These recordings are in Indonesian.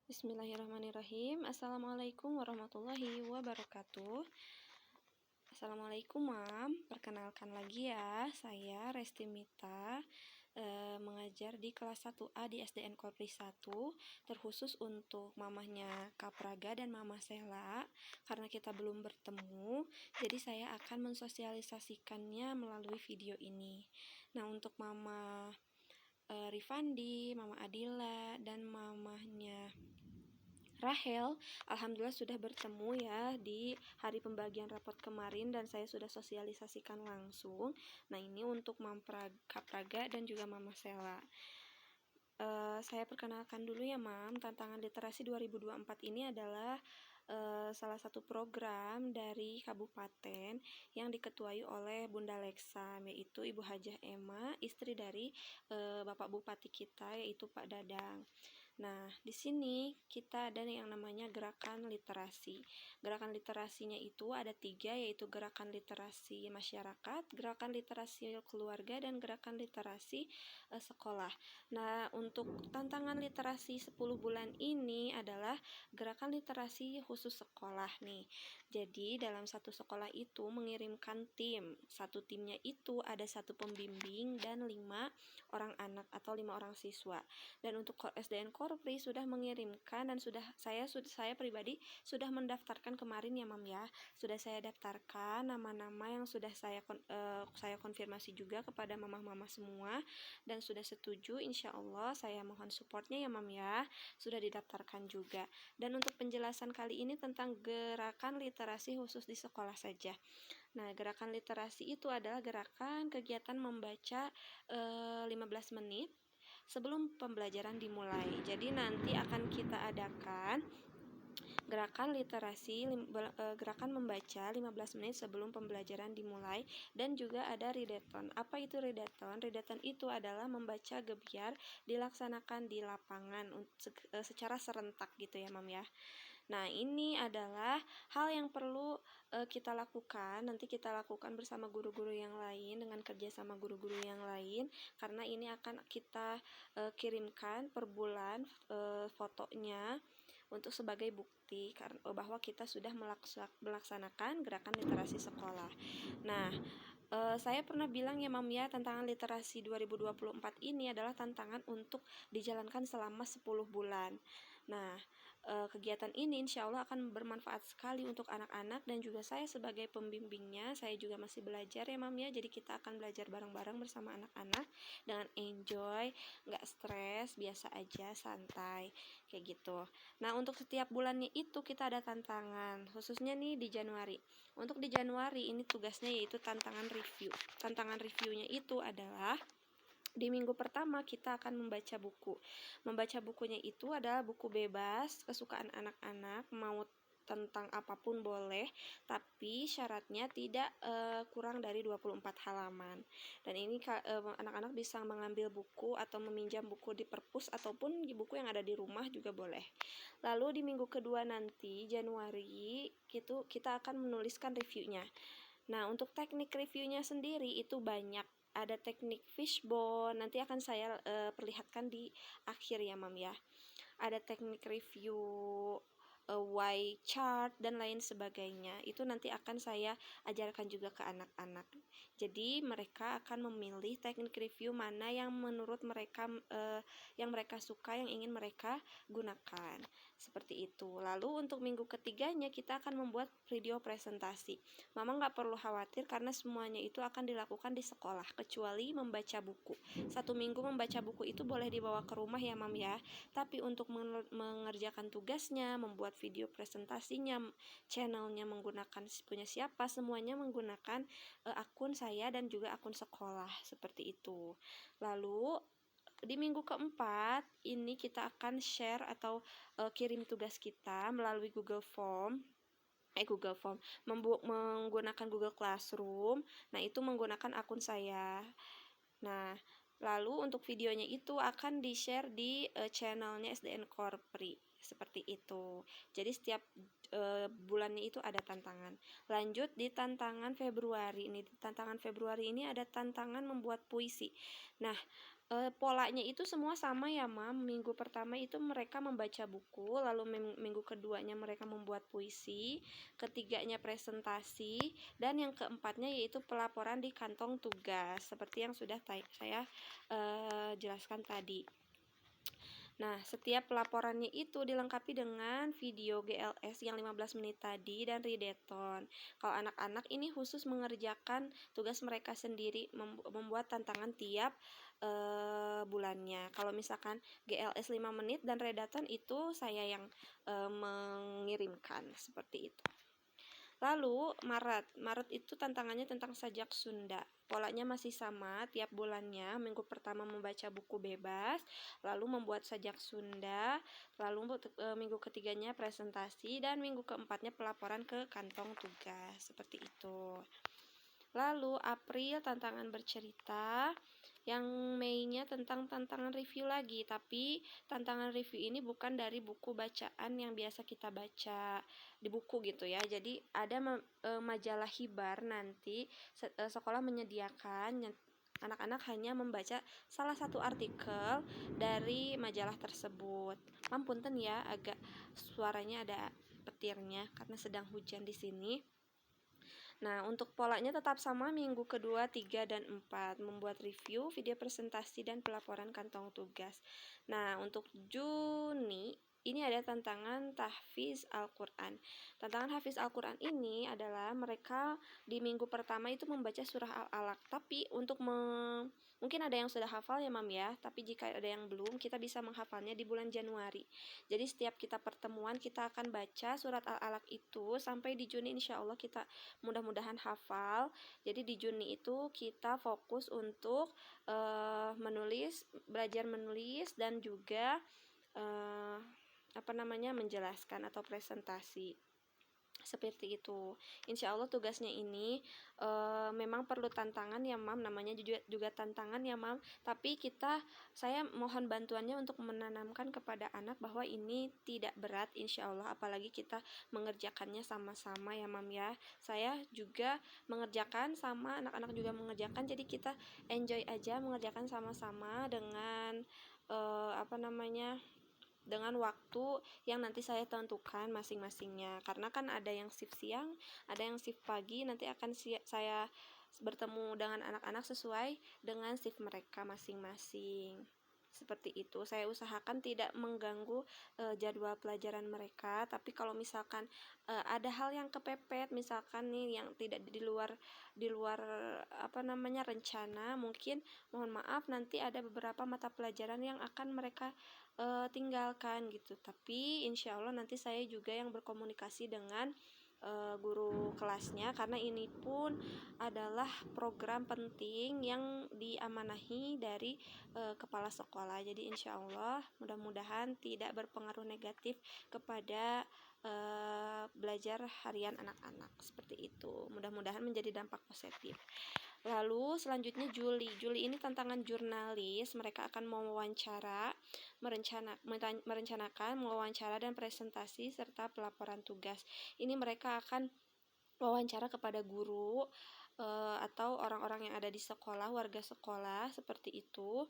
Bismillahirrahmanirrahim. Assalamualaikum warahmatullahi wabarakatuh. Assalamualaikum, Mam. Perkenalkan lagi ya, saya Resti Mita, mengajar di kelas 1A di SDN Korpri 1, terkhusus untuk mamahnya Kak Praga dan Mama Sela. Karena kita belum bertemu, jadi saya akan mensosialisasikannya melalui video ini. Nah, untuk Mama Rifandi, Mama Adila, dan mamahnya Rahel, alhamdulillah sudah bertemu ya di hari pembagian rapot kemarin dan saya sudah sosialisasikan langsung. Nah, ini untuk Kak Praga dan juga Mama Sela. Saya perkenalkan dulu ya, Mam. Tantangan Literasi 2024 ini adalah salah satu program dari kabupaten yang diketuai oleh Bunda Leksa, yaitu Ibu Hajah Ema, istri dari Bapak Bupati kita, yaitu Pak Dadang. Nah, di sini kita ada yang namanya gerakan literasi. Gerakan literasinya itu ada 3, yaitu gerakan literasi masyarakat, gerakan literasi keluarga, dan gerakan literasi sekolah. Nah, untuk tantangan literasi 10 bulan ini adalah gerakan literasi khusus sekolah nih. Jadi, dalam satu sekolah itu mengirimkan tim. Satu timnya itu ada 1 pembimbing dan 5 orang anak atau 5 orang siswa. Dan untuk SDN Korpri sudah mengirimkan dan saya pribadi sudah mendaftarkan kemarin ya, Mam ya. Sudah saya daftarkan nama-nama yang sudah saya konfirmasi juga kepada mama-mama semua dan sudah setuju. Insya Allah saya mohon supportnya ya, Mam ya. Sudah didaftarkan juga. Dan untuk penjelasan kali ini tentang gerakan literasi khusus di sekolah saja. Nah, gerakan literasi itu adalah gerakan kegiatan membaca 15 menit sebelum pembelajaran dimulai. Jadi nanti akan kita adakan gerakan literasi, gerakan membaca 15 menit sebelum pembelajaran dimulai, dan juga ada readathon. Apa itu readathon? Readathon itu adalah membaca gebyar dilaksanakan di lapangan secara serentak gitu ya, Mam ya. Nah, ini adalah hal yang perlu kita lakukan. Nanti kita lakukan bersama guru-guru yang lain, dengan kerja sama guru-guru yang lain, karena ini akan kita kirimkan per bulan fotonya untuk sebagai bukti bahwa kita sudah melaksanakan gerakan literasi sekolah. Nah, saya pernah bilang ya, Mam ya, tantangan literasi 2024 ini adalah tantangan untuk dijalankan selama 10 bulan. Nah, kegiatan ini insya Allah akan bermanfaat sekali untuk anak-anak dan juga saya sebagai pembimbingnya. Saya juga masih belajar ya, Mam ya, jadi kita akan belajar bareng-bareng bersama anak-anak dengan enjoy, nggak stres, biasa aja, santai kayak gitu. Nah, untuk setiap bulannya itu kita ada tantangan, khususnya nih di Januari. Untuk di Januari ini tugasnya yaitu tantangan review. Tantangan reviewnya itu adalah di minggu pertama kita akan membaca buku. Membaca bukunya itu adalah buku bebas, kesukaan anak-anak, mau tentang apapun boleh, tapi syaratnya tidak kurang dari 24 halaman. Dan ini anak-anak bisa mengambil buku atau meminjam buku di perpus ataupun di buku yang ada di rumah juga boleh. Lalu di minggu kedua nanti, Januari, kita akan menuliskan reviewnya. Nah, untuk teknik reviewnya sendiri itu banyak. Ada teknik fishbone, nanti akan saya perlihatkan di akhir ya, Mam ya. Ada teknik review Y chart dan lain sebagainya. Itu nanti akan saya ajarkan juga ke anak-anak. Jadi mereka akan memilih teknik review mana yang menurut mereka yang mereka suka, yang ingin mereka gunakan. Seperti itu. Lalu untuk minggu ketiganya kita akan membuat video presentasi. Mama nggak perlu khawatir karena semuanya itu akan dilakukan di sekolah, kecuali membaca buku. 1 minggu membaca buku itu boleh dibawa ke rumah ya, Mam ya. Tapi untuk mengerjakan tugasnya, membuat video presentasinya, channelnya menggunakan punya siapa, semuanya menggunakan akun saya dan juga akun sekolah, seperti itu. Lalu di minggu keempat ini kita akan share atau kirim tugas kita melalui Google Form, menggunakan Google Classroom. Nah, itu menggunakan akun saya. Nah, lalu untuk videonya itu akan di-share di channelnya SDN Korpri, seperti itu. Jadi setiap bulannya itu ada tantangan. Lanjut di tantangan Februari ini. Di tantangan Februari ini ada tantangan membuat puisi. Nah, Polanya itu semua sama ya, Mam. Minggu pertama itu mereka membaca buku, lalu minggu keduanya mereka membuat puisi, ketiganya presentasi, dan yang keempatnya yaitu pelaporan di kantong tugas, seperti yang sudah saya jelaskan tadi. Nah, setiap pelaporannya itu dilengkapi dengan video GLS yang 15 menit tadi dan readathon. Kalau anak-anak ini khusus mengerjakan tugas mereka sendiri, membuat tantangan tiap bulannya. Kalau misalkan GLS 5 menit dan readathon itu saya yang mengirimkan, seperti itu. Lalu Maret itu tantangannya tentang sajak Sunda. Polanya masih sama tiap bulannya. Minggu pertama membaca buku bebas, lalu membuat sajak Sunda, lalu minggu ketiganya presentasi, dan minggu keempatnya pelaporan ke kantong tugas. Seperti itu. Lalu April tantangan bercerita, yang Mei-nya tentang tantangan review lagi, tapi tantangan review ini bukan dari buku bacaan yang biasa kita baca di buku gitu ya. Jadi ada majalah hibar, nanti sekolah menyediakan anak-anak hanya membaca salah satu artikel dari majalah tersebut. Punten ya, agak suaranya ada petirnya karena sedang hujan di sini. Nah, untuk polanya tetap sama minggu kedua, 3, dan 4. Membuat review, video presentasi, dan pelaporan kantong tugas. Nah, untuk Juni, ini ada tantangan tahfiz Al-Quran. Tantangan hafiz Al-Quran ini adalah mereka di minggu pertama itu membaca surah Al-Alaq. Tapi untuk mungkin ada yang sudah hafal ya, Mam ya. Tapi jika ada yang belum, kita bisa menghafalnya di bulan Januari. Jadi setiap kita pertemuan, kita akan baca surat Al-Alaq itu sampai di Juni, insya Allah kita mudah-mudahan hafal. Jadi di Juni itu kita fokus untuk belajar menulis dan juga menjelaskan atau presentasi. Seperti itu. Insya Allah tugasnya ini memang perlu tantangan ya, Mam. Namanya juga tantangan ya, Mam. Tapi saya mohon bantuannya untuk menanamkan kepada anak bahwa ini tidak berat, insya Allah. Apalagi kita mengerjakannya sama-sama ya, Mam ya. Saya juga mengerjakan sama anak-anak juga mengerjakan. Jadi kita enjoy aja mengerjakan sama-sama dengan dengan waktu yang nanti saya tentukan masing-masingnya. Karena kan ada yang shift siang, ada yang shift pagi, nanti akan saya bertemu dengan anak-anak sesuai dengan shift mereka masing-masing. Seperti itu. Saya usahakan tidak mengganggu jadwal pelajaran mereka, tapi kalau misalkan ada hal yang kepepet, misalkan nih yang tidak di luar rencana, mungkin mohon maaf nanti ada beberapa mata pelajaran yang akan mereka tinggalkan gitu. Tapi insya Allah nanti saya juga yang berkomunikasi dengan guru kelasnya, karena ini pun adalah program penting yang diamanahi dari kepala sekolah. Jadi insya Allah mudah-mudahan tidak berpengaruh negatif kepada belajar harian anak-anak. Seperti itu, mudah-mudahan menjadi dampak positif. Lalu selanjutnya Juli ini tantangan jurnalis. Mereka akan merencanakan mewawancara dan presentasi serta pelaporan tugas. Ini mereka akan wawancara kepada guru atau orang-orang yang ada di sekolah, warga sekolah, seperti itu.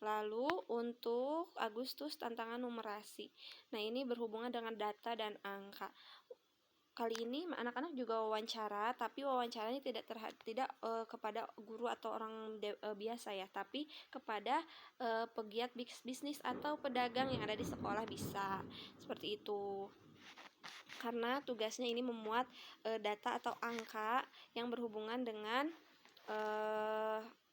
Lalu untuk Agustus tantangan numerasi. Nah, ini berhubungan dengan data dan angka. Kali ini anak-anak juga wawancara, tapi wawancaranya tidak kepada guru atau orang biasa ya, tapi kepada pegiat bisnis atau pedagang yang ada di sekolah, bisa seperti itu. Karena tugasnya ini memuat data atau angka yang berhubungan dengan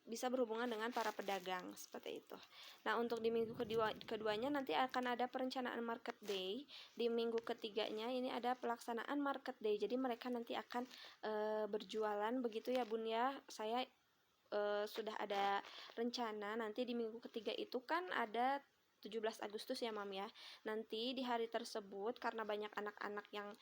bisa berhubungan dengan para pedagang, seperti itu. Nah, untuk di minggu keduanya nanti akan ada perencanaan market day. Di minggu ketiganya ini ada pelaksanaan market day. Jadi mereka nanti akan berjualan, begitu ya, Bun ya. Saya sudah ada rencana nanti di minggu ketiga itu kan ada 17 Agustus ya, Mam ya. Nanti di hari tersebut karena banyak anak-anak yang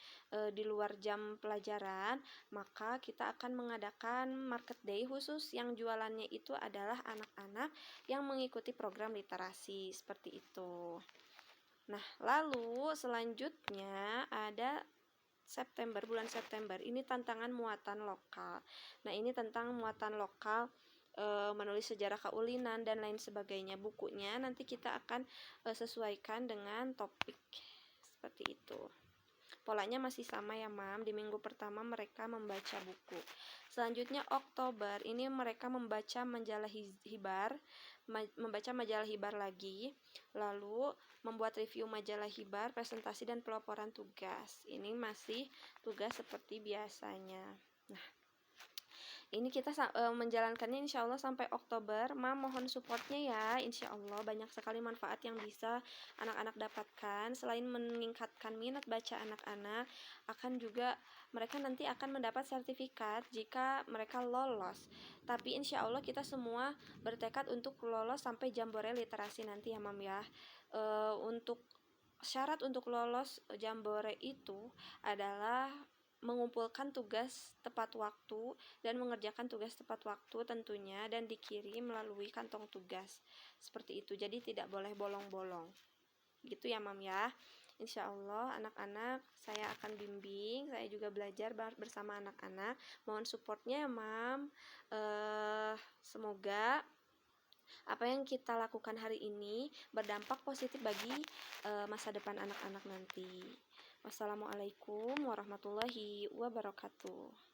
di luar jam pelajaran, maka kita akan mengadakan market day khusus yang jualannya itu adalah anak-anak yang mengikuti program literasi, seperti itu. Nah, lalu selanjutnya ada bulan September. Ini tantangan muatan lokal. Nah, ini tentang muatan lokal menulis sejarah kaulinan dan lain sebagainya. Bukunya nanti kita akan sesuaikan dengan topik seperti itu. Polanya masih sama ya Mam. Di minggu pertama mereka membaca buku. Selanjutnya Oktober ini mereka membaca majalah Hibar, membaca majalah Hibar lagi, lalu membuat review majalah Hibar, presentasi dan pelaporan tugas. Ini masih tugas seperti biasanya. Nah, ini kita menjalankannya insya Allah sampai Oktober. Mam mohon supportnya ya. Insya Allah banyak sekali manfaat yang bisa anak-anak dapatkan. Selain meningkatkan minat baca anak-anak, akan juga mereka nanti akan mendapat sertifikat jika mereka lolos. Tapi insya Allah kita semua bertekad untuk lolos sampai Jambore Literasi nanti ya Mam ya. Untuk syarat untuk lolos Jambore itu adalah mengumpulkan tugas tepat waktu dan mengerjakan tugas tepat waktu tentunya, dan dikirim melalui kantong tugas seperti itu. Jadi tidak boleh bolong-bolong gitu ya Mam ya. Insya Allah anak-anak saya akan bimbing, saya juga belajar bersama anak-anak. Mohon supportnya ya Mam. Semoga apa yang kita lakukan hari ini berdampak positif bagi masa depan anak-anak nanti. Wassalamualaikum warahmatullahi wabarakatuh.